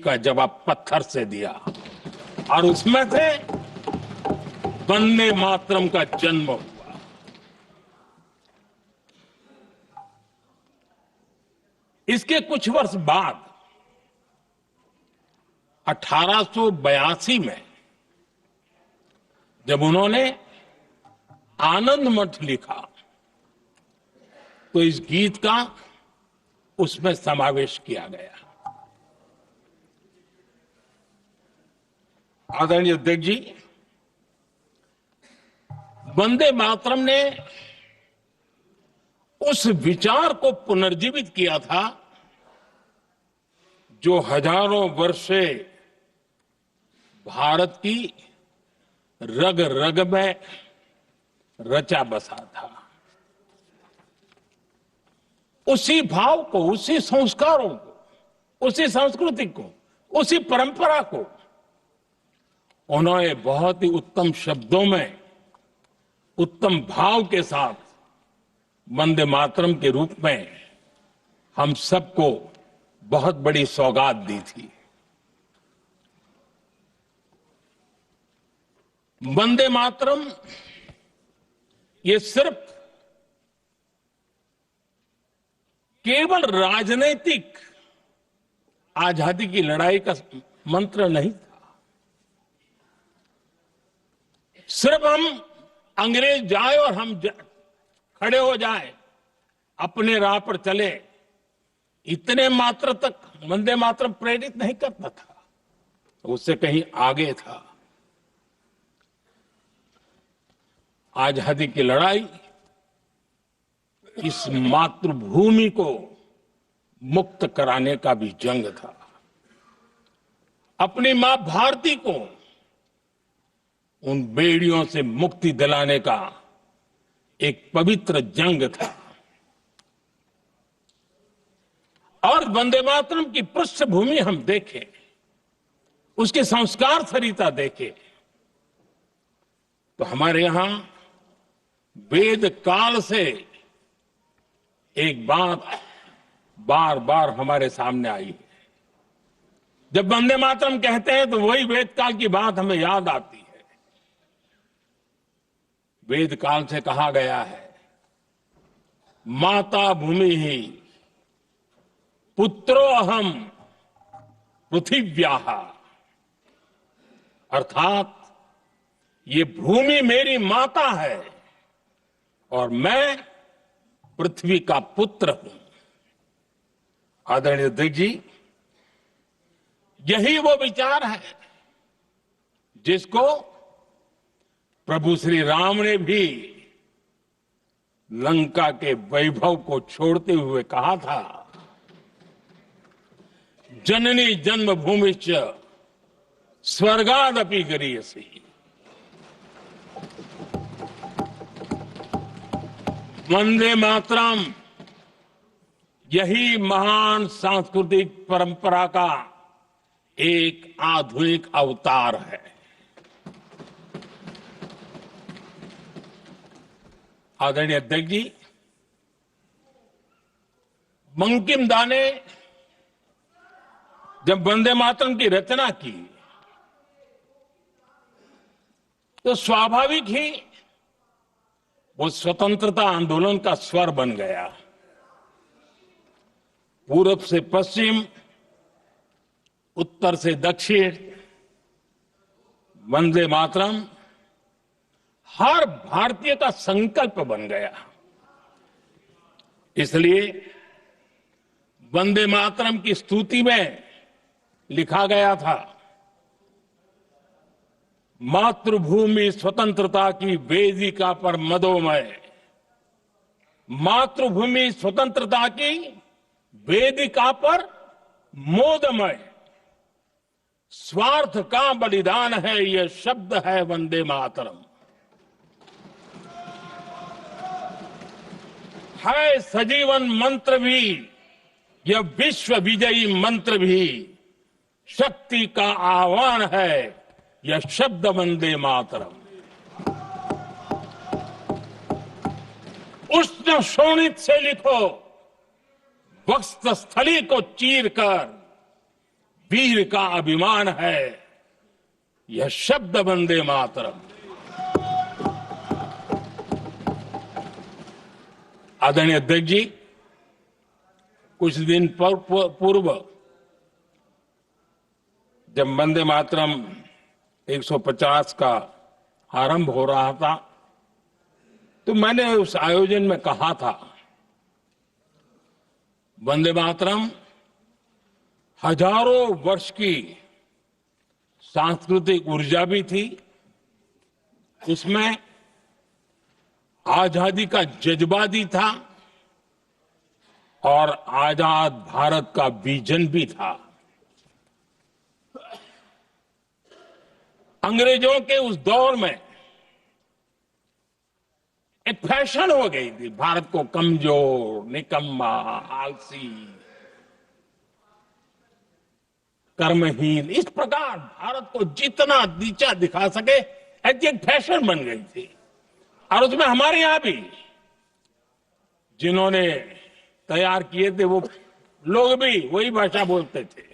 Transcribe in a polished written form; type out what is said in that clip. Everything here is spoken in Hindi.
का जवाब पत्थर से दिया और उसमें से वंदे मातरम का जन्म हुआ। इसके कुछ वर्ष बाद 1882 में जब उन्होंने आनंद मठ लिखा तो इस गीत का उसमें समावेश किया गया। आदरणीय अध्यक्ष जी, वंदे मातरम ने उस विचार को पुनर्जीवित किया था जो हजारों वर्ष से भारत की रग रग में रचा बसा था। उसी भाव को, उसी संस्कारों को, उसी संस्कृति को, उसी परंपरा को उन्होंने बहुत ही उत्तम शब्दों में, उत्तम भाव के साथ वंदे मातरम के रूप में हम सबको बहुत बड़ी सौगात दी थी। वंदे मातरम ये सिर्फ केवल राजनीतिक आजादी की लड़ाई का मंत्र नहीं था। सिर्फ हम अंग्रेज जाए और हम खड़े हो जाए, अपने राह पर चले, इतने मात्र तक वंदे मातरम प्रेरित नहीं करता था, उससे कहीं आगे था। आजादी की लड़ाई इस मातृभूमि को मुक्त कराने का भी जंग था। अपनी मां भारती को उन बेड़ियों से मुक्ति दिलाने का एक पवित्र जंग था। और वंदे मातरम की पृष्ठभूमि हम देखें, उसके संस्कार सरिता देखें, तो हमारे यहां वेद काल से एक बात बार बार हमारे सामने आई है। जब वंदे मातरम कहते हैं तो वही वेद काल की बात हमें याद आती है। वेद काल से कहा गया है, माता भूमि ही पुत्रो अहम पृथिव्याः, अर्थात ये भूमि मेरी माता है और मैं पृथ्वी का पुत्र हूं। आदरणीय अध्यक्ष जी, यही वो विचार है जिसको प्रभु श्री राम ने भी लंका के वैभव को छोड़ते हुए कहा था, जननी जन्मभूमिश्च स्वर्गादपि गरीयसी। वंदे मातरम यही महान सांस्कृतिक परंपरा का एक आधुनिक अवतार है। आदरणीय अध्यक्ष जी, बंकिम दा ने जब वंदे मातरम की रचना की तो स्वाभाविक ही वो स्वतंत्रता आंदोलन का स्वर बन गया। पूरब से पश्चिम, उत्तर से दक्षिण, वंदे मातरम हर भारतीय का संकल्प बन गया। इसलिए वंदे मातरम की स्तुति में लिखा गया था, मातृभूमि स्वतंत्रता की वेदिका पर मदोमय, मातृभूमि स्वतंत्रता की वेदिका पर मोदमय, स्वार्थ का बलिदान है यह शब्द है वंदे मातरम। है सजीवन मंत्र भी, यह विश्व विजयी मंत्र भी, शक्ति का आह्वान है यह शब्द वंदे मातरम। उष्ण शोणित से लिखो, वक्षस्थली को चीर कर वीर का अभिमान है यह शब्द वंदे मातरम। आदरणीय अध्यक्ष जी, कुछ दिन पूर्व जब वंदे मातरम 150 का आरंभ हो रहा था तो मैंने उस आयोजन में कहा था, वंदे मातरम हजारों वर्ष की सांस्कृतिक ऊर्जा भी थी, उसमें आजादी का जज्बा भी था और आजाद भारत का विजन भी था। अंग्रेजों के उस दौर में एक फैशन हो गई थी भारत को कमजोर, निकम्मा, आलसी, कर्महीन, इस प्रकार भारत को जितना नीचा दिखा सके ऐसी एक फैशन बन गई थी। और उसमें हमारे यहां भी जिन्होंने तैयार किए थे वो लोग भी वही भाषा बोलते थे।